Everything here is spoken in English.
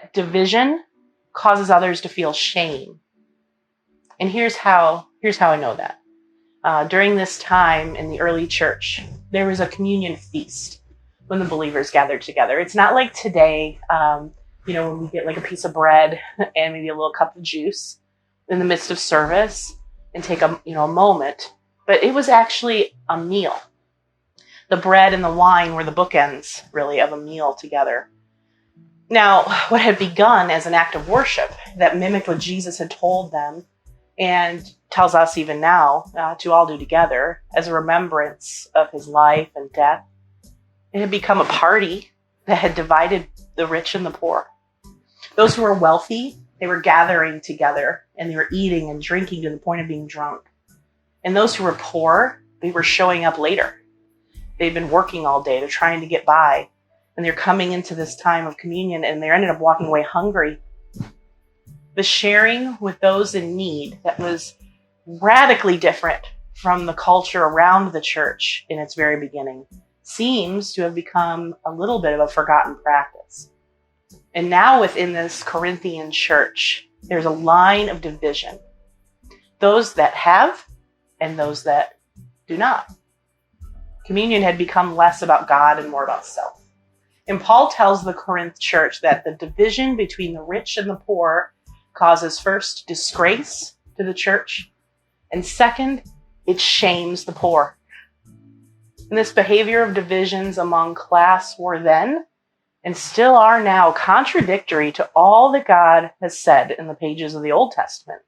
that division causes others to feel shame. And here's how I know that. During this time in the early church, there was a communion feast when the believers gathered together. It's not like today, when we get like a piece of bread and maybe a little cup of juice in the midst of service and take a moment, but it was actually a meal. The bread and the wine were the bookends, really, of a meal together. Now, what had begun as an act of worship that mimicked what Jesus had told them and tells us even now to all do together as a remembrance of his life and death, it had become a party that had divided the rich and the poor. Those who were wealthy, they were gathering together and they were eating and drinking to the point of being drunk. And those who were poor, they were showing up later. They'd been working all day. They're trying to get by. And they're coming into this time of communion and they ended up walking away hungry. The sharing with those in need that was radically different from the culture around the church in its very beginning seems to have become a little bit of a forgotten practice. And now within this Corinthian church, there's a line of division. Those that have and those that do not. Communion had become less about God and more about self. And Paul tells the Corinth church that the division between the rich and the poor causes first disgrace to the church, and second, it shames the poor. And this behavior of divisions among class were then, and still are now, contradictory to all that God has said in the pages of the Old Testament.